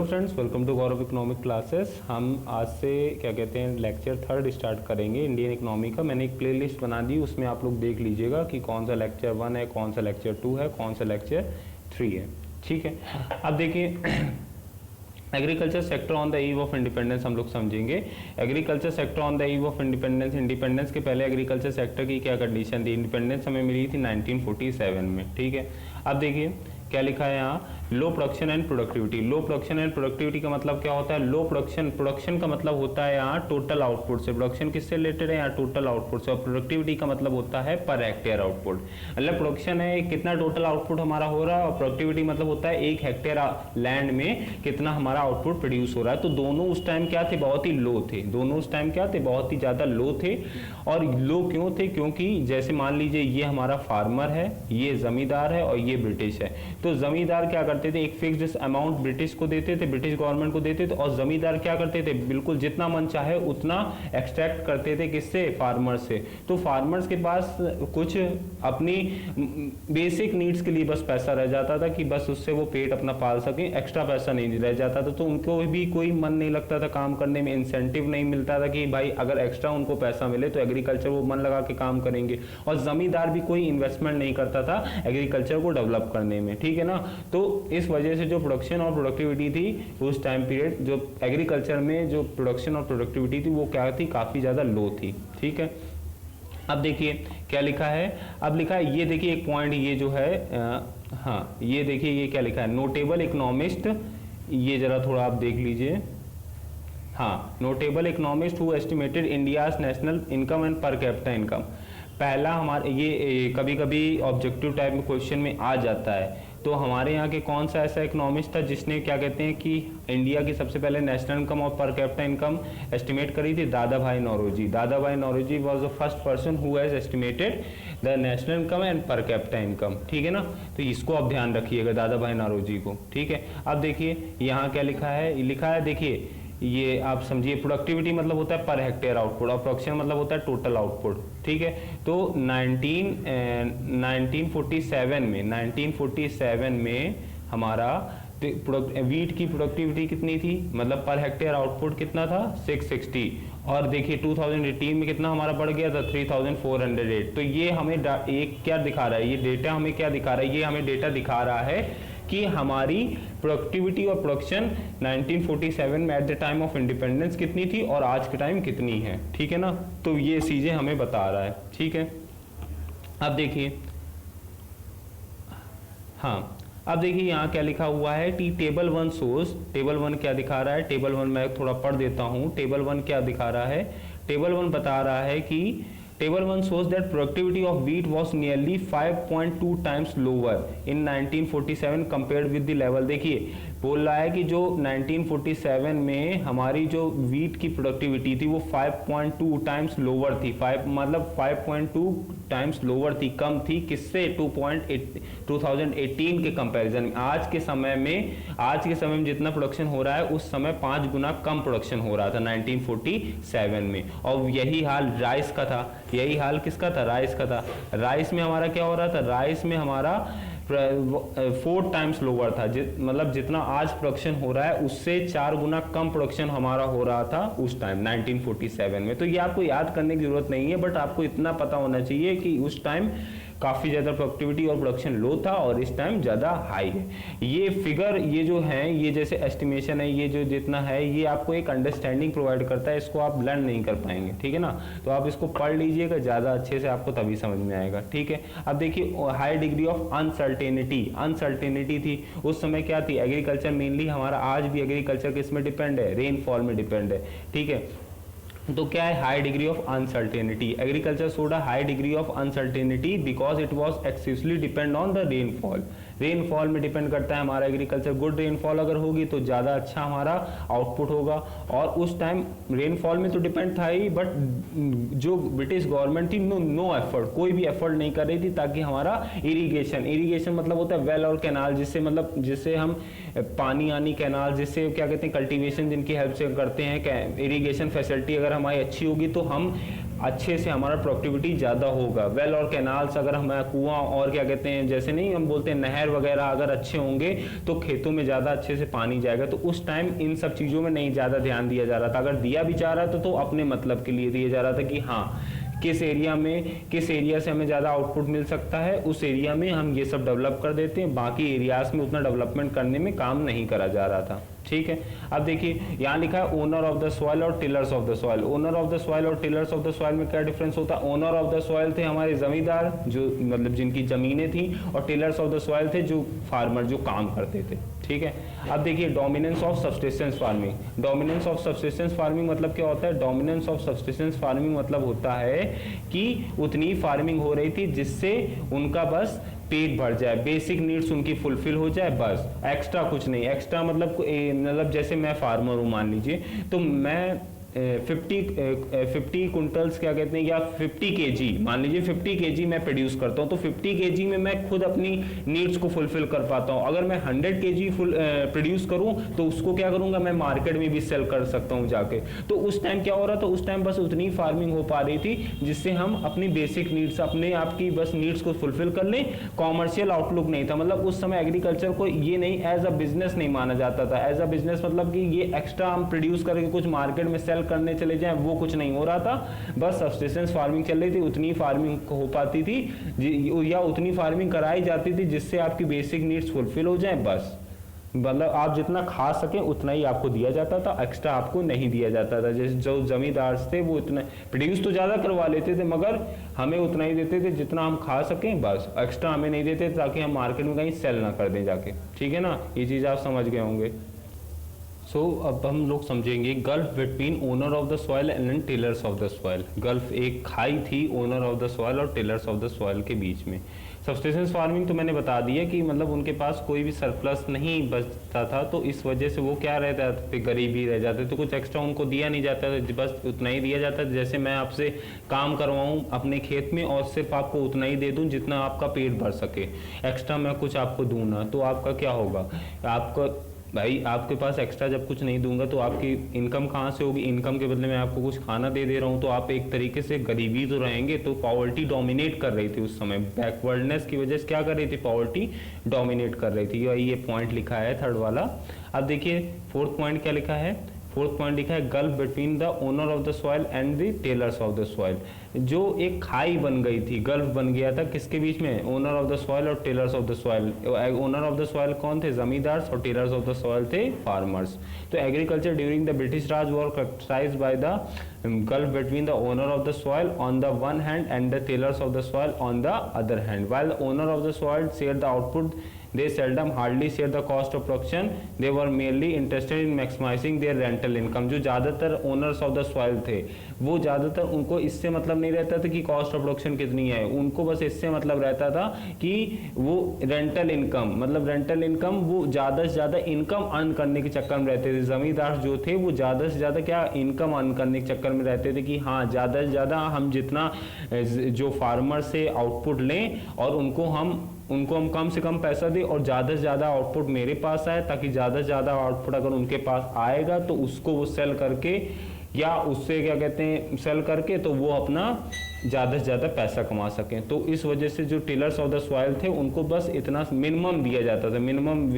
Friends, welcome to Gaurav economic classes. हम आज से क्या कहते हैं लेक्चर 3 स्टार्ट करेंगे इंडियन इकोनॉमी का। मैंने एक प्लेलिस्ट बना दी, उसमें आप लोग देख लीजिएगा कि कौन सा लेक्चर 1 है, कौन सा लेक्चर 2 है, कौन सा लेक्चर 3 है। ठीक है, अब देखिए agriculture sector on the eve of independence हम लोग समझेंगे। Agriculture sector on the eve of independence, independence के पहले एग्रीकल्चर सेक्टर की क्या कंडीशन थी। इंडिपेंडेंस हमें मिली थी 1947 में। ठीक है, अब देखिए क्या लिखा है यहाँ, low production and productivity. Low production and productivity का मतलब क्या होता है। लो प्रोडक्शन, प्रोडक्शन का मतलब होता है यहाँ टोटल आउटपुट से। प्रोडक्शन किससे रिलेटेड है यहाँ, टोटल आउटपुट से। और प्रोडक्टिविटी का मतलब होता है पर हेक्टेयर आउटपुट। मतलब प्रोडक्शन है कितना टोटल आउटपुट हमारा हो रहा है, और प्रोडक्टिविटी मतलब होता है 1 हेक्टेयर लैंड में कितना हमारा आउटपुट प्रोड्यूस हो रहा है। तो दोनों उस टाइम क्या थे, बहुत ही लो थे। दोनों उस टाइम क्या थे, बहुत ही ज्यादा लो थे। और लो क्यों थे, क्योंकि जैसे मान लीजिए ये हमारा फार्मर है, ये जमींदार है और ये ब्रिटिश है। तो जमींदार क्या करते थे, एक फिक्स्ड अमाउंट ब्रिटिश को देते थे, ब्रिटिश गवर्नमेंट को देते थे। और जमींदार क्या करते थे, बिल्कुल जितना मन चाहे उतना एक्सट्रैक्ट करते थे। किससे, फार्मर से। तो फार्मर्स के पास कुछ अपनी बेसिक नीड्स के लिए बस पैसा रह जाता था कि बस उससे वो पेट अपना पाल सके, एक्स्ट्रा पैसा नहीं रह जाता था। तो उनको भी कोई मन नहीं लगता था काम करने में, इंसेंटिव नहीं मिलता था कि भाई अगर एक्स्ट्रा उनको पैसा मिले तो एग्रीकल्चर वो मन लगा के काम करेंगे। और जमींदार भी कोई इन्वेस्टमेंट नहीं करता था एग्रीकल्चर को डेवलप करने में। ठीक है ना। तो इस वजह से जो प्रोडक्शन और प्रोडक्टिविटी थी उस टाइम पीरियड, जो एग्रीकल्चर में जो प्रोडक्शन और प्रोडक्टिविटी थी वो क्या थी, काफी ज्यादा लो थी। ठीक है, अब देखिए क्या लिखा है। अब लिखा है, ये देखिए एक पॉइंट, ये जो है हाँ ये देखिए ये क्या लिखा है, नोटेबल इकोनॉमिस्ट। ये जरा थोड़ा आप देख लीजिए। हाँ, notable economist who estimated India's national income and per capita income. पहला हमारे ये कभी कभी ऑब्जेक्टिव टाइप में क्वेश्चन में आ जाता है। तो हमारे यहाँ के कौन सा ऐसा इकोनॉमिस्ट था जिसने क्या कहते हैं कि इंडिया की सबसे पहले नेशनल इनकम और पर कैपिटा इनकम एस्टिमेट करी थी, दादा भाई Naoroji. Dadabhai Naoroji was the first person who has estimated the national income and per capita income. ठीक है ना, तो इसको आप ध्यान रखिएगा, दादा भाई नौरोजी को। ठीक है, अब देखिए यहाँ क्या लिखा है, लिखा है देखिए ये आप समझिए, प्रोडक्टिविटी मतलब होता है पर हेक्टेयर आउटपुट और प्रोडक्शन मतलब होता है टोटल आउटपुट। ठीक है, तो 1947 में हमारा वीट की प्रोडक्टिविटी कितनी थी, मतलब पर हेक्टेयर आउटपुट कितना था, 660। और देखिए 2018 में कितना हमारा बढ़ गया था, 3408। तो ये हमें एक क्या दिखा रहा है, ये डेटा हमें क्या दिखा रहा है, ये हमें डेटा दिखा रहा है कि हमारी प्रोडक्टिविटी और प्रोडक्शन 1947 में at the time of independence कितनी थी और आज के टाइम कितनी है। ठीक है ना, तो ये चीजें हमें बता रहा है। ठीक है, अब देखिए हाँ, अब देखिए यहाँ क्या लिखा हुआ है कि टेबल 1 शोज, टेबल 1 क्या दिखा रहा है, टेबल 1 मैं थोड़ा पढ़ देता हूँ। टेबल 1 क्या दिखा रहा है, टेबल 1 बता रहा है कि Table 1 shows that productivity of wheat was nearly 5.2 times lower in 1947 compared with the level। देखिए बोल रहा है कि जो 1947 में हमारी जो वीट की प्रोडक्टिविटी थी वो 5.2 टाइम्स लोअर थी। 5.2 टाइम्स लोअर थी, कम थी किससे, 2018 के कंपैरिजन में। आज के समय में जितना प्रोडक्शन हो रहा है उस समय 5 गुना कम प्रोडक्शन हो रहा था 1947 में। और यही हाल राइस का था, यही हाल किसका था, राइस का था। राइस में हमारा क्या हो रहा था, राइस में हमारा 4 टाइम्स लोअर था, मतलब जितना आज प्रोडक्शन हो रहा है उससे 4 गुना कम प्रोडक्शन हमारा हो रहा था उस टाइम 1947 में। तो ये आपको याद करने की जरूरत नहीं है, बट आपको इतना पता होना चाहिए कि उस टाइम काफी ज्यादा प्रोडक्टिविटी और प्रोडक्शन लो था और इस टाइम ज्यादा हाई है। ये फिगर, ये जो है, ये जैसे एस्टिमेशन है, ये जो जितना है ये आपको एक अंडरस्टैंडिंग प्रोवाइड करता है, इसको आप लर्न नहीं कर पाएंगे। ठीक है ना, तो आप इसको पढ़ लीजिएगा ज्यादा अच्छे से, आपको तभी समझ में आएगा। ठीक है, अब देखिए हाई डिग्री ऑफ अनसर्टेनिटी थी उस समय। क्या थी, एग्रीकल्चर मेनली हमारा, आज भी एग्रीकल्चर किस में डिपेंड है, रेनफॉल में डिपेंड है। ठीक है, तो क्या है, high degree of uncertainty. Agriculture showed a high degree of uncertainty because it was excessively depend on the rainfall. Rainfall में डिपेंड करता है हमारा एग्रीकल्चर। गुड रेनफॉल अगर होगी तो ज़्यादा अच्छा हमारा आउटपुट होगा। और उस टाइम रेनफॉल में तो डिपेंड था ही, बट जो ब्रिटिश गवर्नमेंट थी नो एफर्ट, कोई भी एफर्ट नहीं कर रही थी ताकि हमारा इरीगेशन मतलब होता है वेल और कैनाल, जिससे हम पानी आनी कैनाल, जिससे क्या कहते हैं कल्टीवेशन जिनकी हेल्प से करते हैं, इरीगेशन फैसिलिटी अगर हमारी अच्छी होगी तो हम अच्छे से हमारा प्रोडक्टिविटी ज़्यादा होगा। वेल और कैनाल्स, अगर हमारा कुआं और क्या कहते हैं, जैसे नहीं हम बोलते हैं नहर वगैरह अगर अच्छे होंगे तो खेतों में ज़्यादा अच्छे से पानी जाएगा। तो उस टाइम इन सब चीज़ों में नहीं ज़्यादा ध्यान दिया जा रहा था। अगर दिया भी जा रहा था तो अपने मतलब के लिए दिया जा रहा था कि हाँ किस एरिया से हमें ज़्यादा आउटपुट मिल सकता है, उस एरिया में हम ये सब डेवलप कर देते हैं, बाकी एरियाज में उतना डेवलपमेंट करने में काम नहीं करा जा रहा था। ठीक है, अब देखिए यहाँ लिखा है ओनर ऑफ द सॉइल और tillers of the soil. Owner of the soil और टिलर्स ऑफ द सॉइल में क्या डिफरेंस होता है? ओनर ऑफ द सॉइल थे हमारे जमींदार, जो मतलब जिनकी जमीनें थी, और टिलर्स ऑफ द सॉइल थे जो फार्मर, जो काम करते थे। ठीक है, अब देखिए dominance of subsistence farming. Dominance of subsistence farming मतलब क्या होता है? डोमिनेंस ऑफ सब्सिस्टेंस फार्मिंग मतलब होता है कि उतनी फार्मिंग हो रही थी जिससे उनका बस पेट भर जाए, बेसिक नीड्स उनकी फुलफिल हो जाए, बस एक्स्ट्रा कुछ नहीं। एक्स्ट्रा मतलब जैसे मैं फार्मर हूँ मान लीजिए, तो मैं 50 कुंटल्स क्या कहते हैं, या 50 केजी, मान लीजिए 50 केजी मैं प्रोड्यूस करता हूँ, तो 50 केजी में मैं खुद अपनी नीड्स को फुलफिल कर पाता हूँ। अगर मैं 100 केजी प्रोड्यूस करूँ तो उसको क्या करूँगा, मैं मार्केट में भी सेल कर सकता हूँ जाके। तो उस टाइम क्या हो रहा था, उस टाइम बस उतनी फार्मिंग हो पा रही थी जिससे हम अपनी बेसिक नीड्स, अपने आपकी बस नीड्स को फुलफिल कर लें। कॉमर्शियल आउटलुक नहीं था, मतलब उस समय एग्रीकल्चर को ये नहीं एज अ बिजनेस नहीं माना जाता था। एज अ बिजनेस मतलब कि ये एक्स्ट्रा हम प्रोड्यूस करके कुछ मार्केट में सेल करने चले जाएं, वो कुछ नहीं हो रहा था। बस सब्सिस्टेंस फार्मिंग चल रही थी, उतनी फार्मिंग हो पाती थी या उतनी फार्मिंग कराई जाती थी जिससे आपकी बेसिक नीड्स फुलफिल हो जाएं। बस मतलब आप जितना खा सके उतना ही आपको दिया जाता था, एक्स्ट्रा आपको नहीं दिया जाता था। जैसे जो जमींदार थे वो इतना प्रोड्यूस तो ज़्यादा करवा लेते थे, मगर हमें उतना ही देते थे जितना हम खा सकें, बस एक्स्ट्रा हमें नहीं देते ताकि हम मार्केट में कहीं सेल ना कर दें जाके। ठीक है ना, ये चीज़ आप समझ गए होंगे। अब हम लोग समझेंगे gulf between owner of the soil and tillers of the soil. Gulf एक खाई थी ओनर ऑफ द सॉइल और टिलर्स ऑफ द सॉइल के बीच में। सब्सिस्टेंस फार्मिंग तो मैंने बता दिया कि मतलब उनके पास कोई भी सरप्लस नहीं बचता था, तो इस वजह से वो क्या रहता थे, गरीब ही रह जाते, तो कुछ एक्स्ट्रा उनको दिया नहीं जाता था, बस उतना ही दिया जाता था। जैसे मैं आपसे काम करवाऊं अपने खेत में और सिर्फ आपको उतना ही दे दूं जितना आपका पेट भर सके, एक्स्ट्रा मैं कुछ आपको दूं ना, तो आपका क्या होगा, आपका भाई आपके पास एक्स्ट्रा जब कुछ नहीं दूंगा तो आपकी इनकम कहाँ से होगी? इनकम के बदले में आपको कुछ खाना दे दे रहा हूँ, तो आप एक तरीके से गरीबी तो रहेंगे। तो पॉवर्टी डोमिनेट कर रही थी उस समय, बैकवर्डनेस की वजह से क्या कर रही थी, पॉवर्टी डोमिनेट कर रही थी। ये पॉइंट लिखा है थर्ड वाला। अब देखिए फोर्थ पॉइंट क्या लिखा है, फोर्थ पॉइंट लिखा है gulf between the owner of the soil and the tillers of the soil. जो एक खाई बन गई थी, गल्फ बन गया था किसके बीच में, ओनर ऑफ द सॉइल और tillers of the soil. Owner of the soil कौन थे, जमींदार, और टेलर्स ऑफ द सॉइल थे फार्मर्स। तो agriculture during the British Raj were characterised by the gulf between the owner of the soil on the one hand and the tillers of the soil on the other hand. While the owner of the soil shared the output, they seldom hardly share the cost of production. They were merely interested in maximizing their rental income. जो ज़्यादातर owners of the soil थे वो ज़्यादातर उनको इससे मतलब नहीं रहता था कि कॉस्ट ऑफ प्रोडक्शन कितनी है, उनको बस इससे मतलब रहता था कि वो रेंटल इनकम, मतलब रेंटल इनकम, वो ज़्यादा से ज़्यादा इनकम अर्न करने के चक्कर में रहते थे। जमींदार जो थे वो ज़्यादा से ज़्यादा क्या इनकम अर्न करने के चक्कर में रहते थे कि हाँ ज़्यादा से ज़्यादा हम जितना जो फार्मर से आउटपुट लें और उनको हम कम से कम पैसा दें और ज़्यादा से ज़्यादा आउटपुट मेरे पास आए, ताकि ज़्यादा से ज़्यादा आउटपुट अगर उनके पास आएगा तो उसको वो सेल करके या उससे क्या कहते हैं सेल करके तो वो अपना ज़्यादा से ज़्यादा पैसा कमा सकें। तो इस वजह से जो टिलर्स ऑफ द सॉइल थे उनको बस इतना मिनिमम दिया जाता था, मिनिमम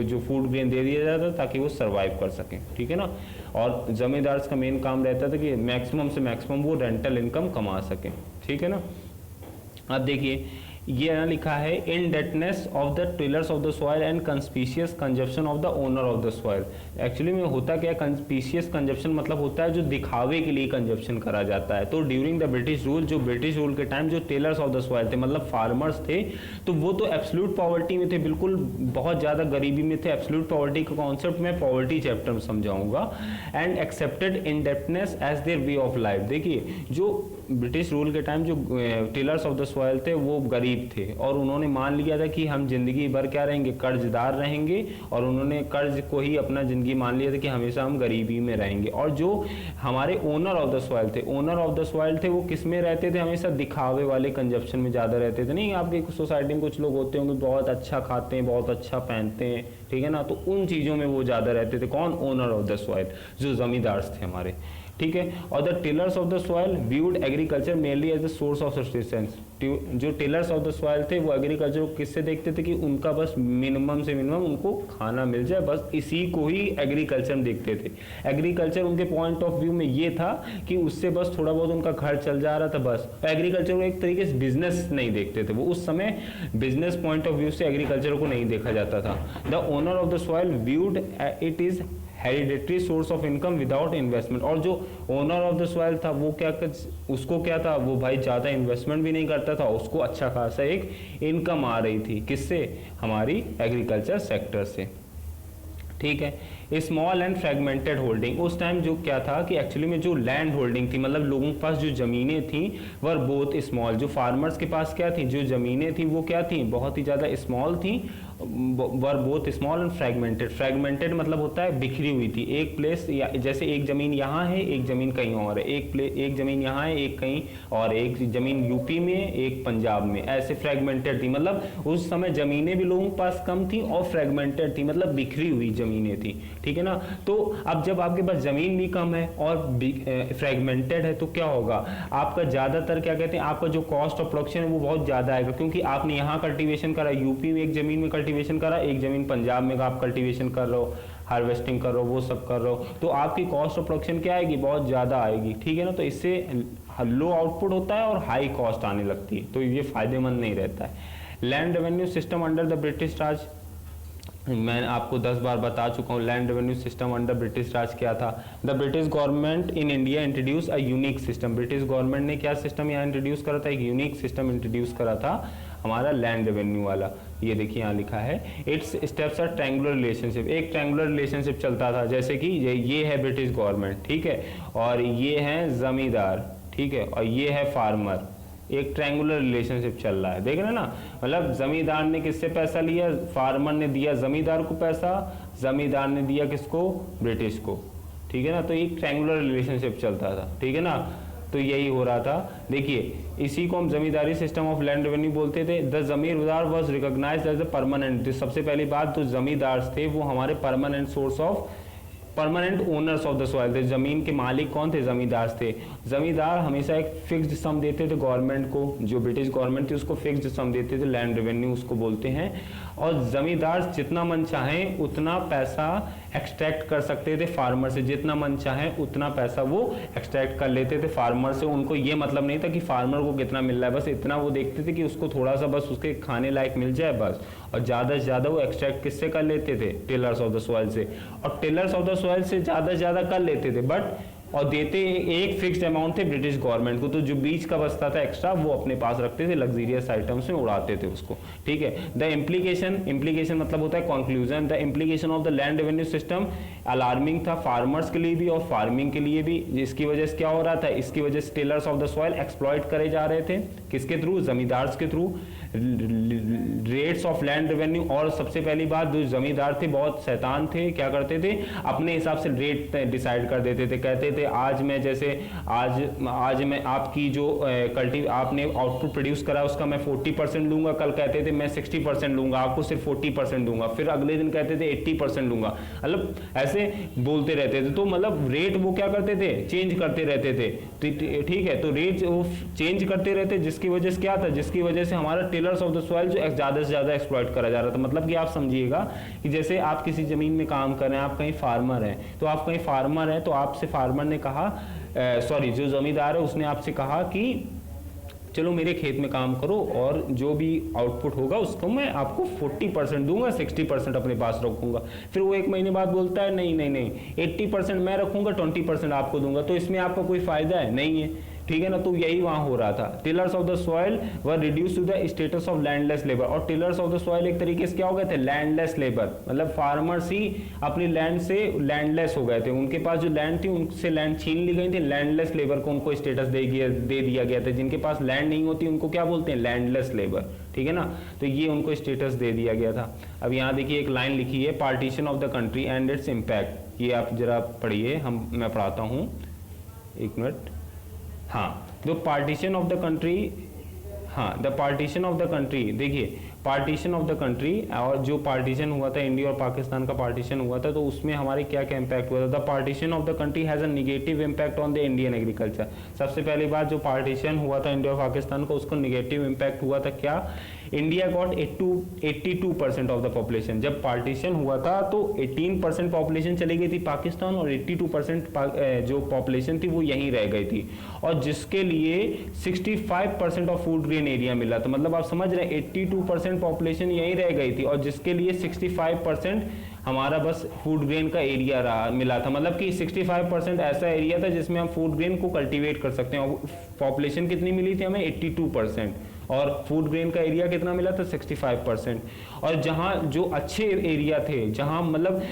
जो फूड ग्रेन दे दिया जाता था ताकि वो सर्वाइव कर सकें। ठीक है ना, और जमींदार का मेन काम रहता था कि मैक्सिमम से मैक्सिमम वो रेंटल इनकम कमा सकें। ठीक है ना, अब देखिए ये ना लिखा है indebtedness of the tillers of the soil and conspicuous consumption of the owner of the soil. Actually में होता क्या है, कंस्पिशियस कंजप्शन मतलब होता है जो दिखावे के लिए कंजप्शन करा जाता है। तो ड्यूरिंग द ब्रिटिश रूल, जो ब्रिटिश रूल के टाइम जो टिलर्स ऑफ द सॉइल थे मतलब फार्मर्स थे, तो वो तो एब्सोल्यूट पॉवर्टी में थे, बिल्कुल बहुत ज़्यादा गरीबी में थे। एब्सोल्यूट पॉवर्टी का कॉन्सेप्ट मैं पॉवर्टी चैप्टर में समझाऊंगा। And accepted indebtedness as their way of life. देखिए जो ब्रिटिश रूल के टाइम जो टिलर्स ऑफ द सॉइल थे वो गरीब थे और उन्होंने मान लिया था कि हम जिंदगी भर क्या रहेंगे, कर्जदार रहेंगे, और उन्होंने कर्ज को ही अपना जिंदगी मान लिया था कि हमेशा हम गरीबी में रहेंगे। और जो हमारे ओनर ऑफ द सॉइल थे, ओनर ऑफ द सॉइल थे, वो किस में रहते थे, हमेशा दिखावे वाले कंजप्शन में ज़्यादा रहते थे। नहीं, आपके सोसाइटी में कुछ लोग होते होंगे बहुत अच्छा खाते हैं, बहुत अच्छा पहनते हैं, ठीक है ना, तो उन चीज़ों में वो ज़्यादा रहते थे। कौन, ओनर ऑफ द सॉइल, जो जमींदार थे हमारे। ठीक है। और the tillers of the soil viewed agriculture mainly as the source of sustenance. जो टिलर्स ऑफ द सॉइल थे वो एग्रीकल्चर को किससे देखते थे कि उनका बस मिनिमम से मिनिमम उनको खाना मिल जाए, बस इसी को ही एग्रीकल्चर में देखते थे। एग्रीकल्चर उनके पॉइंट ऑफ व्यू में ये था कि उससे बस थोड़ा बहुत उनका घर चल जा रहा था बस। एग्रीकल्चर को एक तरीके से बिजनेस नहीं देखते थे वो, उस समय बिजनेस पॉइंट ऑफ व्यू से एग्रीकल्चर को नहीं देखा जाता था। The owner of the soil viewed it is hereditary source of income without investment. और जो ओनर ऑफ द सॉइल था वो उसको क्या था, वो भाई ज़्यादा इन्वेस्टमेंट भी नहीं करता था, उसको अच्छा खासा एक इनकम आ रही थी, किससे, हमारी एग्रीकल्चर सेक्टर से, ठीक है। स्मॉल एंड फ्रेगमेंटेड होल्डिंग, उस टाइम जो क्या था कि एक्चुअली में जो लैंड होल्डिंग थी, मतलब लोगों के पास जो ज़मीनें थी वर बोथ स्मॉल, जो फार्मर्स के पास क्या थी, जो ज़मीनें थी वो क्या थी, बहुत ही ज़्यादा स्मॉल थी, were both small and fragmented. Fragmented मतलब होता है बिखरी हुई थी, एक प्लेस या जैसे एक ज़मीन यहाँ है एक ज़मीन कहीं और है, एक ज़मीन यहाँ है एक कहीं और, एक ज़मीन यूपी में एक पंजाब में, ऐसे फ्रेगमेंटेड थी। मतलब उस समय ज़मीनें भी लोगों के पास कम थी और फ्रेगमेंटेड थी, मतलब बिखरी हुई ज़मीनें थी, ठीक है ना। तो अब जब आपके पास ज़मीन भी कम है और फ्रेगमेंटेड है तो क्या होगा, आपका ज़्यादातर क्या कहते हैं, आपका जो कॉस्ट ऑफ प्रोडक्शन है वो बहुत ज़्यादा आएगा, क्योंकि आपने यहाँ कल्टीवेशन करा, यूपी में एक ज़मीन में कल्टीवेशन करा, एक ज़मीन पंजाब में आप कल्टीवेशन कर रहे हो, हार्वेस्टिंग कर रहे हो, वो सब कर रहे हो, तो आपकी कॉस्ट ऑफ प्रोडक्शन क्या आएगी, बहुत ज़्यादा आएगी, ठीक है ना। तो इससे लो आउटपुट होता है और हाई कॉस्ट आने लगती है, तो ये फायदेमंद नहीं रहता है। Land revenue system under the British Raj, मैं आपको 10 बार बता चुका हूँ, land revenue system under British Raj क्या था। The British government in India introduce a unique system, British government ने क्या सिस्टम यहाँ इंट्रोड्यूस करा था, एक यूनिक सिस्टम इंट्रोड्यूस करा था हमारा लैंड रेवेन्यू वाला। ये देखिए यहाँ लिखा है, its steps are triangular relationship, एक ट्रायंगुलर रिलेशनशिप चलता था, जैसे कि ये है ब्रिटिश गवर्नमेंट, ठीक है, और ये है जमींदार, ठीक है, और ये है फार्मर, एक ट्रायंगुलर रिलेशनशिप चल रहा है, देख रहे हैं ना। मतलब जमींदार ने किससे पैसा लिया, फार्मर ने दिया जमींदार को पैसा, जमींदार ने दिया किसको, ब्रिटिश को, ठीक है ना। तो एक ट्रायंगुलर रिलेशनशिप चलता था, ठीक है ना। तो यही हो रहा था, देखिए इसी को हम zamindari system of land revenue बोलते थे। The zamindar was recognised as a permanent, सबसे पहली बात तो जमींदार थे वो हमारे permanent source of, permanent owners of the soil थे, जमीन के मालिक कौन थे, जमींदार थे। जमींदार हमेशा एक फिक्स्ड सम देते थे गवर्नमेंट को, जो ब्रिटिश गवर्नमेंट थी उसको फिक्स्ड सम देते थे, लैंड रेवेन्यू उसको बोलते हैं। और जमींदार जितना मन चाहे उतना पैसा एक्सट्रैक्ट कर सकते थे फार्मर से, जितना मन चाहे उतना पैसा वो एक्सट्रैक्ट कर लेते थे फार्मर से। उनको ये मतलब नहीं था कि फार्मर को कितना मिल रहा है, बस इतना वो देखते थे कि उसको थोड़ा सा बस उसके खाने लायक मिल जाए बस, और ज़्यादा से ज़्यादा वो एक्सट्रैक्ट किससे कर लेते थे, टिलर्स ऑफ द सॉइल से, और टिलर्स ऑफ द सॉइल से ज़्यादा से ज़्यादा कर लेते थे, बट और देते एक फिक्स्ड अमाउंट थे ब्रिटिश गवर्नमेंट को, तो जो बीच का बचता था एक्स्ट्रा वो अपने पास रखते थे, लग्जरियस आइटम्स में उड़ाते थे उसको, ठीक है। द इम्प्लीकेशन मतलब होता है conclusion, the implication of the land revenue system alarming था फार्मर्स के लिए भी और फार्मिंग के लिए भी। जिसकी वजह से क्या हो रहा था, इसकी वजह से tillers of the soil exploit करे जा रहे थे, किसके थ्रू, जमींदार के through. Rates of land revenue, और सबसे पहली बात जो जमींदार थे बहुत शैतान थे, क्या करते थे, अपने हिसाब से रेट डिसाइड कर देते थे। कहते थे आज मैं जैसे आज मैं आपकी जो आपने आउटपुट प्रोड्यूस करा उसका मैं 40% लूंगा, कल कहते थे मैं 60% लूंगा, आपको सिर्फ 40% दूंगा, फिर अगले दिन कहते थे 80% लूंगा, मतलब ऐसे बोलते रहते थे। तो मतलब रेट वो क्या करते थे, चेंज करते रहते थे, ठीक है। तो रेट वो चेंज करते रहते, जिसकी वजह से क्या था, जिसकी वजह से हमारा टिलर्स ऑफ द सॉइल जो ज्यादा से ज्यादा एक्सप्लॉइट करा जा रहा था। मतलब कि आप समझिएगा कि जैसे आप किसी जमीन में काम कर रहे हैं, आप कहीं फार्मर हैं, तो आप कहीं फार्मर हैं, तो आपसे फार्मर ने कहा, जो जमींदार है उसने आपसे कहा कि चलो मेरे खेत में काम करो और जो भी आउटपुट होगा उसको मैं आपको 40% दूंगा, 60% अपने पास रखूंगा। फिर वो एक महीने बाद बोलता है नहीं नहीं नहीं 80% मैं रखूंगा, 20% आपको दूंगा, तो इसमें आपका कोई फायदा है नहीं है, ठीक है ना। तो यही वहां हो रहा था। Tillers of the soil were reduce to the status of landless labour, और टिलर्स ऑफ द सॉइल एक तरीके से क्या हो गए थे, लैंडलेस लेबर, मतलब फार्मर्स ही अपनी लैंड से लैंडलेस हो गए थे, उनके पास जो लैंड थी उनसे लैंड छीन ली गई थी। लैंडलेस लेबर को उनको स्टेटस दे दिया गया था, जिनके पास लैंड नहीं होती उनको क्या बोलते हैं, लैंडलेस लेबर, ठीक है ना। तो ये उनको स्टेटस दे दिया गया था। अब यहाँ देखिए एक लाइन लिखी है, partition of the country and its impact, ये आप जरा पढ़िए, मैं पढ़ाता हूँ, एक मिनट। हाँ, जो पार्टीशन ऑफ द कंट्री, हाँ the partition of the country, देखिए पार्टीशन ऑफ द कंट्री, और जो पार्टीशन हुआ था इंडिया और पाकिस्तान का पार्टीशन हुआ था, तो उसमें हमारे क्या क्या इम्पैक्ट हुआ था। The partition of the country has a negative impact on the Indian agriculture. सबसे पहली बात, जो पार्टीशन हुआ था इंडिया और पाकिस्तान का, उसको नेगेटिव इम्पैक्ट हुआ था क्या, India got 82% of the population. जब पार्टीशन हुआ था तो 18% पॉपुलेशन चली गई थी पाकिस्तान, और 82% जो पॉपुलेशन थी वो यहीं रह गई थी, और जिसके लिए 65% ऑफ फूड ग्रेन एरिया मिला। तो मतलब आप समझ रहे हैं 82% पॉपुलेशन यहीं रह गई थी, और जिसके लिए 65% हमारा बस फूड ग्रेन का एरिया रहा मिला था। मतलब कि 65% ऐसा एरिया था जिसमें हम फूड ग्रेन को कल्टीवेट कर सकते हैं। और पॉपुलेशन कितनी मिली थी हमें, 82%, और फूड ग्रेन का एरिया कितना मिला था, 65%। और जहाँ जो अच्छे एरिया थे, जहाँ मतलब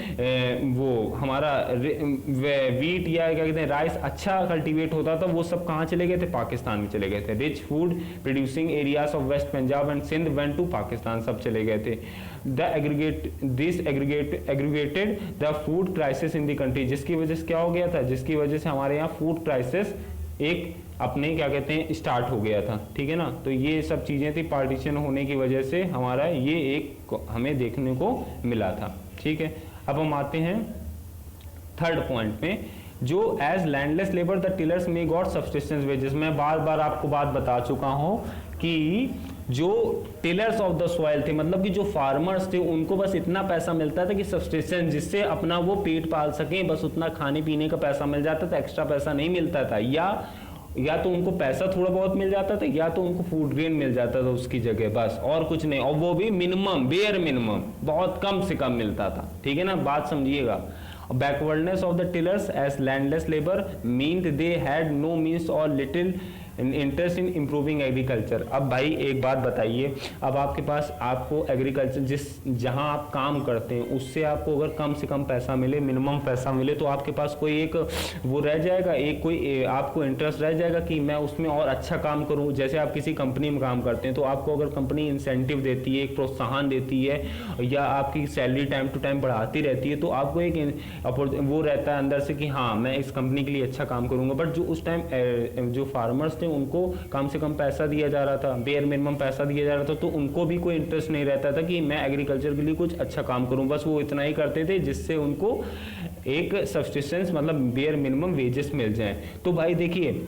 वो हमारा वीट या क्या कहते हैं राइस अच्छा कल्टीवेट होता था, वो सब कहाँ चले गए थे, पाकिस्तान में चले गए थे। Rich food producing areas of West Punjab and Sindh went to Pakistan, सब चले गए थे। Aggregated the food crisis in the country, जिसकी वजह से क्या हो गया था, जिसकी वजह से हमारे यहाँ फूड क्राइसिस एक अपने क्या कहते हैं स्टार्ट हो गया था। ठीक है ना, तो ये सब चीजें थी पार्टीशन होने की वजह से हमारा ये एक हमें देखने को मिला था। ठीक है, अब हम आते हैं थर्ड पॉइंट में, जो as landless labour the tillers may got subsistence wages. मैं बार बार आपको बात बता चुका हूं कि जो टिलर्स ऑफ द सॉइल थे, मतलब कि जो फार्मर्स थे, उनको बस इतना पैसा मिलता था कि सब्सिस्टेंस, जिससे अपना वो पेट पाल सकें, बस उतना खाने पीने का पैसा मिल जाता था, एक्स्ट्रा पैसा नहीं मिलता था। या तो उनको पैसा थोड़ा बहुत मिल जाता था, या तो उनको फूड ग्रेन मिल जाता था उसकी जगह, बस और कुछ नहीं, और वो भी मिनिमम, बेयर मिनिमम, बहुत कम से कम मिलता था। ठीक है ना, बात समझिएगा। Backwardness of the tillers as landless labour meant they had no means और little interest in improving agriculture. अब भाई एक बात बताइए, अब आपके पास आपको एग्रीकल्चर जहां आप काम करते हैं उससे आपको अगर कम से कम पैसा मिले, मिनिमम पैसा मिले, तो आपके पास कोई एक वो रह जाएगा, एक कोई आपको इंटरेस्ट रह जाएगा कि मैं उसमें और अच्छा काम करूं। जैसे आप किसी कंपनी में काम करते हैं तो आपको अगर कंपनी इंसेंटिव देती है, एक प्रोत्साहन देती है, या आपकी सैलरी टाइम टू टाइम बढ़ाती रहती है, तो आपको एक वो रहता है अंदर से कि हाँ मैं इस कंपनी के लिए अच्छा काम करूंगा। बट जो उस टाइम जो फार्मर्स थे उनको कम से कम पैसा दिया जा रहा था, बेयर मिनिमम पैसा दिया जा रहा था, तो उनको भी कोई इंटरेस्ट नहीं रहता था कि मैं एग्रीकल्चर के लिए कुछ अच्छा काम करूं। बस वो इतना ही करते थे जिससे उनको एक सब्सिस्टेंस मतलब बेयर मिनिमम वेजेस मिल जाए। तो भाई देखिए,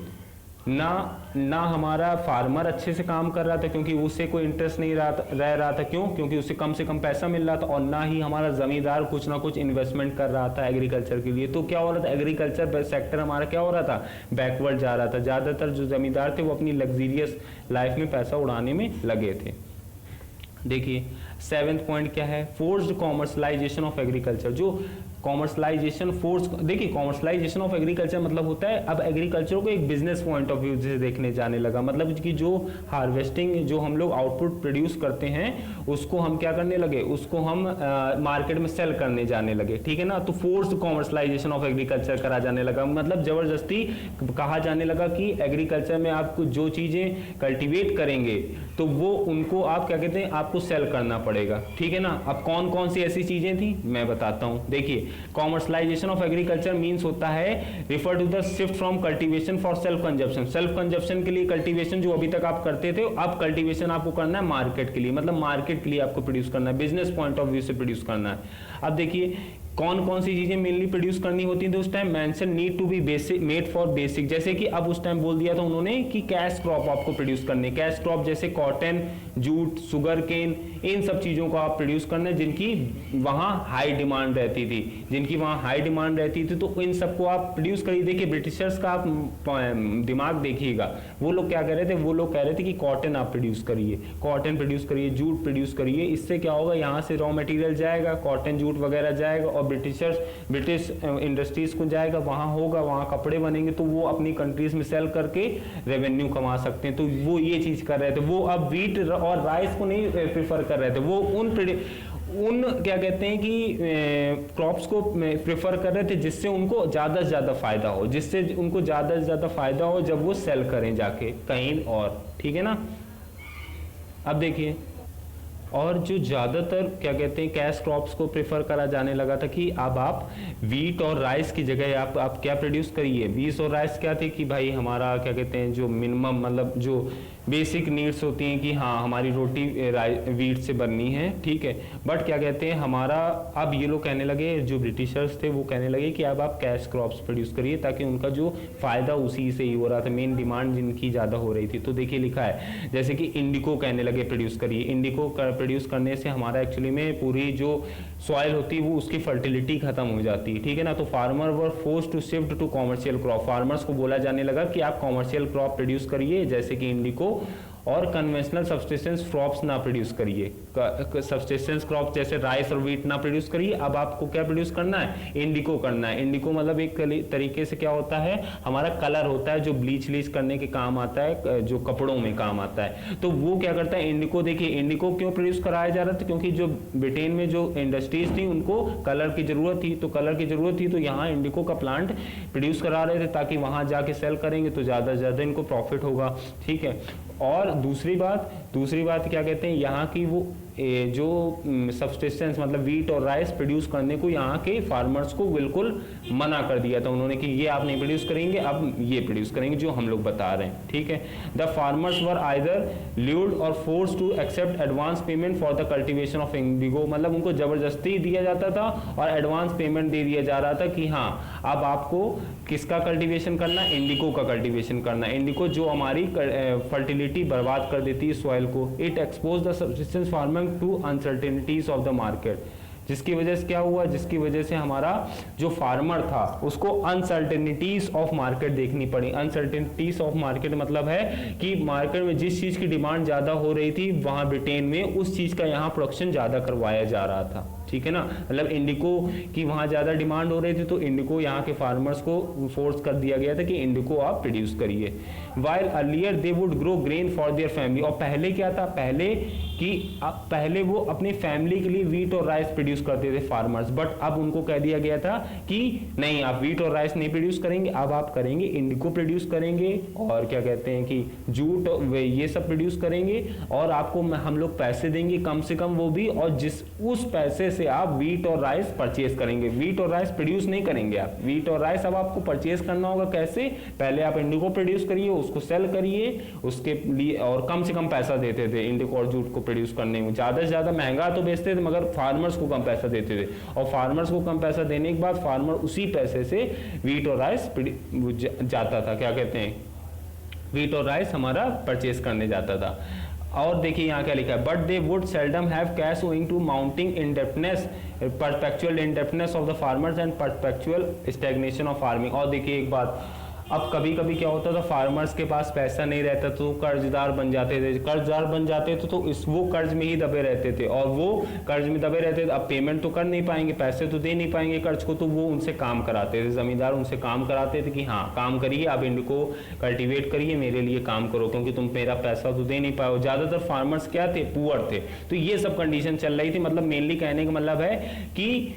ना हमारा फार्मर अच्छे से काम कर रहा था क्योंकि उससे कोई इंटरेस्ट नहीं रह रहा था। क्यों? क्योंकि उससे कम से कम पैसा मिल रहा था, और ना ही हमारा जमींदार कुछ ना कुछ इन्वेस्टमेंट कर रहा था एग्रीकल्चर के लिए। तो क्या हो रहा था, एग्रीकल्चर सेक्टर हमारा क्या हो रहा था, बैकवर्ड जा रहा था। ज्यादातर जो जमींदार थे वो अपनी लग्जरियस लाइफ में पैसा उड़ाने में लगे थे। देखिए 7th पॉइंट क्या है, फोर्स्ड कॉमर्शलाइजेशन ऑफ एग्रीकल्चर। जो कॉमर्शलाइजेशन फोर्स, देखिए कॉमर्शलाइजेशन ऑफ एग्रीकल्चर मतलब होता है अब एग्रीकल्चर को एक बिजनेस पॉइंट ऑफ व्यू से देखने जाने लगा। मतलब कि जो हार्वेस्टिंग, जो हम लोग आउटपुट प्रोड्यूस करते हैं उसको हम क्या करने लगे, उसको हम मार्केट में सेल करने जाने लगे। ठीक है ना, तो फोर्स्ड कॉमर्शलाइजेशन ऑफ एग्रीकल्चर करा जाने लगा। मतलब जबरदस्ती कहा जाने लगा कि एग्रीकल्चर में आपको जो चीजें कल्टीवेट करेंगे तो वो उनको आप क्या कहते हैं, आपको सेल करना पड़ेगा। ठीक है ना, अब कौन कौन सी ऐसी चीजें थी मैं बताता हूं। देखिए कॉमर्शलाइजेशन ऑफ एग्रीकल्चर मींस होता है refer to the shift from cultivation for self consumption. Self consumption के लिए कल्टीवेशन जो अभी तक आप करते थे, अब कल्टीवेशन आपको करना है मार्केट के लिए, मतलब मार्केट के लिए आपको प्रोड्यूस करना है, बिजनेस पॉइंट ऑफ व्यू से प्रोड्यूस करना है। अब देखिए कौन कौन सी चीजें मेनली प्रोड्यूस करनी होती थी उस time, mention need to be basic made for basic. जैसे कि अब उस टाइम बोल दिया था उन्होंने कि कैश क्रॉप आपको प्रोड्यूस करने, कैश क्रॉप जैसे कॉटन, जूट, शुगर केन, इन सब चीजों को आप प्रोड्यूस करने जिनकी वहां हाई डिमांड रहती थी, जिनकी वहां हाई डिमांड रहती थी, तो इन सबको आप प्रोड्यूस करिए। देखिए ब्रिटिशर्स का आप दिमाग देखिएगा, वो लोग क्या कह रहे थे, वो लोग कह रहे थे कि कॉटन आप प्रोड्यूस करिए, कॉटन प्रोड्यूस करिए, जूट प्रोड्यूस करिए। इससे क्या होगा, यहाँ से रॉ मटेरियल जाएगा, कॉटन जूट वगैरह जाएगा, और ब्रिटिश इंडस्ट्रीज को जाएगा, वहां होगा, वहां कपड़े बनेंगे, तो वो अपनी कंट्रीज में सेल करके रेवेन्यू कमा सकते हैं। तो वो ये चीज कर रहे थे। वो अब वीट और राइस को नहीं प्रेफर कर रहे थे, वो उन क्या कहते हैं कि क्रॉप्स को प्रेफर कर रहे थे जिससे उनको ज्यादा से ज्यादा फायदा हो, जिससे उनको ज्यादा से ज्यादा फायदा हो जब वो सेल करें जाके कहीं और। ठीक है ना, अब देखिए, और जो ज़्यादातर क्या कहते हैं कैश क्रॉप्स को प्रेफर करा जाने लगा था कि अब आप वीट और राइस की जगह आप क्या प्रोड्यूस करिए। वीट और राइस क्या थे कि भाई हमारा क्या कहते हैं जो मिनिमम मतलब जो बेसिक नीड्स होती हैं कि हाँ हमारी रोटी वीट से बननी है, ठीक है। बट क्या कहते हैं हमारा, अब ये लोग कहने लगे, जो ब्रिटिशर्स थे वो कहने लगे कि अब आप कैश क्रॉप्स प्रोड्यूस करिए, ताकि उनका जो फ़ायदा उसी से ही हो रहा था, मेन डिमांड जिनकी ज़्यादा हो रही थी। तो देखिए लिखा है जैसे कि इंडिको कहने लगे प्रोड्यूस करिए। इंडिको प्रोड्यूस करने से हमारा एक्चुअली में पूरी जो सॉइल होती है वो उसकी फर्टिलिटी खत्म हो जाती है, ठीक है ना। तो farmer were force to shift to commercial crop, farmers को बोला जाने लगा कि आप कॉमर्शियल क्रॉप प्रोड्यूस करिए जैसे कि इंडिको, और कन्वेंशनल सब्सिस्टेंस क्रॉप्स ना प्रोड्यूस करिए। सब्सिस्टेंस क्रॉप जैसे राइस और व्हीट ना प्रोड्यूस करिए, अब आपको क्या प्रोड्यूस करना है, इंडिको करना है। इंडिको मतलब एक तरीके से क्या होता है, हमारा कलर होता है जो ब्लीच लीच करने के काम आता है, जो कपड़ों में काम आता है। तो वो क्या करता है इंडिको, देखिए इंडिको क्यों प्रोड्यूस कराया जा रहा था, क्योंकि जो ब्रिटेन में जो इंडस्ट्रीज थी उनको कलर की जरूरत थी, तो कलर की जरूरत थी तो यहाँ इंडिको का प्लांट प्रोड्यूस करा रहे थे, ताकि वहां जाके सेल करेंगे तो ज्यादा से ज्यादा इनको प्रॉफिट होगा, ठीक है। और दूसरी बात क्या कहते हैं, यहाँ की वो जो सब्सिस्टेंस मतलब वीट और राइस प्रोड्यूस करने को यहाँ के फार्मर्स को बिल्कुल मना कर दिया था उन्होंने कि ये आप नहीं प्रोड्यूस करेंगे, अब ये प्रोड्यूस करेंगे जो हम लोग बता रहे हैं, ठीक है। The farmers were either lured or forced to accept advance payment for the cultivation of indigo, मतलब उनको जबरदस्ती दिया जाता था और एडवांस पेमेंट दे दिया जा रहा था कि हाँ अब आपको किसका कल्टीवेशन करना है, इंडिको का कल्टीवेशन करना है। इंडिको जो हमारी फर्टिलिटी बर्बाद कर देती है सॉइल को। It expose the subsistence farmer to uncertainties of the market, जिसकी वजह से क्या हुआ, जिसकी वजह से हमारा जो फार्मर था उसको अनसर्टेनिटीज ऑफ मार्केट देखनी पड़ी। अनसर्टेनिटीज ऑफ मार्केट मतलब है कि मार्केट में जिस चीज की डिमांड ज्यादा हो रही थी वहां ब्रिटेन में उस चीज का यहाँ प्रोडक्शन ज्यादा करवाया जा रहा था, ठीक है ना। मतलब इंडिको की वहां ज्यादा डिमांड हो रही थी तो इंडिको यहाँ के फार्मर्स को फोर्स कर दिया गया था कि इंडिको आप प्रोड्यूस करिए। While earlier they would grow grain for their family, और पहले क्या था, पहले वो अपनी फैमिली के लिए वीट और राइस प्रोड्यूस करते थे फार्मर्स, बट अब उनको कह दिया गया था कि नहीं आप वीट और राइस नहीं प्रोड्यूस करेंगे, अब आप करेंगे इंडिको प्रोड्यूस करेंगे, और क्या कहते हैं कि जूट ये सब प्रोड्यूस करेंगे, और आपको हम लोग पैसे देंगे कम से कम वो भी, और उस पैसे से आप वीट और राइस परचेज करेंगे। वीट और राइस प्रोड्यूस नहीं करेंगे आप, वीट और राइस अब आपको परचेज करना होगा। कैसे, पहले आप इंडिको प्रोड्यूस करिए, उसको सेल करिए, उसके लिए और कम से कम पैसा देते थे इंडिको और जूट को प्रोड्यूस करने में। ज्यादा से ज्यादा महंगा तो बेचते थे मगर फार्मर्स को कम पैसा देते थे, और फार्मर्स को कम पैसा देने के बाद फार्मर उसी पैसे से वीट और राइस जाता था, क्या कहते हैं, वीट और राइस हमारा परचेज करने जाता था। और देखिए यहाँ क्या लिखा है, but they would seldom have cash owing to mounting indebtedness, perpetual indebtedness of the farmers and perpetual stagnation of farming. और देखिए एक बात, अब कभी कभी क्या होता था, फार्मर्स के पास पैसा नहीं रहता तो कर्जदार बन जाते थे, तो वो कर्ज में ही दबे रहते थे, और वो कर्ज में दबे रहते थे, अब पेमेंट तो कर नहीं पाएंगे, पैसे तो दे नहीं पाएंगे कर्ज को, तो वो उनसे काम कराते थे, जमींदार उनसे काम कराते थे कि हाँ काम करिए, आप इनको कल्टीवेट करिए, मेरे लिए काम करो, क्योंकि तुम मेरा पैसा तो दे नहीं पाओ। ज्यादातर फार्मर्स क्या थे, पुअर थे, तो ये सब कंडीशन चल रही थी। मतलब मेनली कहने का मतलब है कि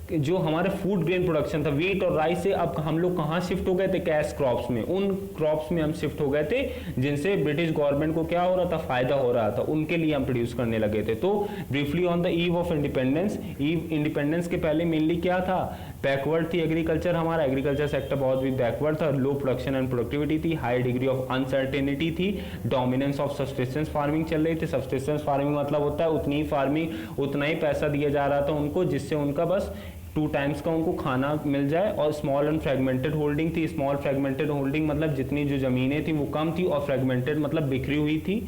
जो हमारे फूड ग्रेन प्रोडक्शन था वीट और राइस से, अब हम लोग कहाँ शिफ्ट हो गए थे, कैश क्रॉप्स में। उन क्रॉप्स में हम शिफ्ट हो गए थे जिनसे ब्रिटिश गवर्नमेंट को क्या हो रहा था, फायदा हो रहा था, उनके लिए हम प्रोड्यूस करने लगे थे। तो briefly on the eve of independence, independence के पहले मेनली क्या था, बैकवर्ड थी एग्रीकल्चर, हमारा एग्रीकल्चर सेक्टर बहुत भी बैकवर्ड था, लो प्रोडक्शन एंड प्रोडक्टिविटी थी, हाई डिग्री ऑफ अनसर्टेनिटी थी, डोमिनेंस ऑफ सब्सिस्टेंस फार्मिंग चल रही थी। सब्सिस्टेंस फार्मिंग मतलब होता है उतनी ही फार्मिंग, उतना ही पैसा दिया जा रहा था उनको, जिससे उनका बस 2 टाइम्स का उनको खाना मिल जाए। और स्मॉल एंड फ्रेगमेंटेड होल्डिंग थी। स्मॉल फ्रेगमेंटेड होल्डिंग मतलब जितनी जो जमीनें थी वो कम थी, और फ्रेगमेंटेड मतलब बिखरी हुई थी।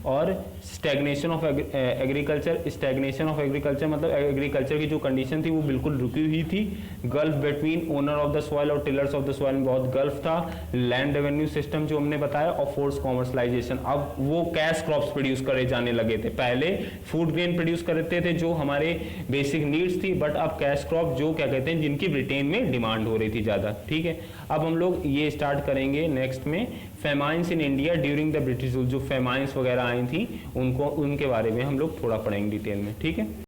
और stagnation of agriculture, stagnation of agriculture मतलब एग्रीकल्चर की जो कंडीशन थी वो बिल्कुल रुकी हुई थी। Gulf between owner of the soil और टिलर्स ऑफ द सॉइल में बहुत गल्फ था। लैंड रेवेन्यू सिस्टम जो हमने बताया, और फोर्स कॉमर्शलाइजेशन। अब वो कैश क्रॉप्स प्रोड्यूस करे जाने लगे थे, पहले फूड ग्रेन प्रोड्यूस करते थे जो हमारे बेसिक नीड्स थी, बट अब कैश क्रॉप जो क्या कहते हैं जिनकी ब्रिटेन में डिमांड हो रही थी ज्यादा, ठीक है। अब हम लोग ये स्टार्ट करेंगे नेक्स्ट में, famines in India during the British rule. जो फेमाइंस वगैरह आई थी उनके बारे में हम लोग थोड़ा पढ़ेंगे डिटेल में, ठीक है।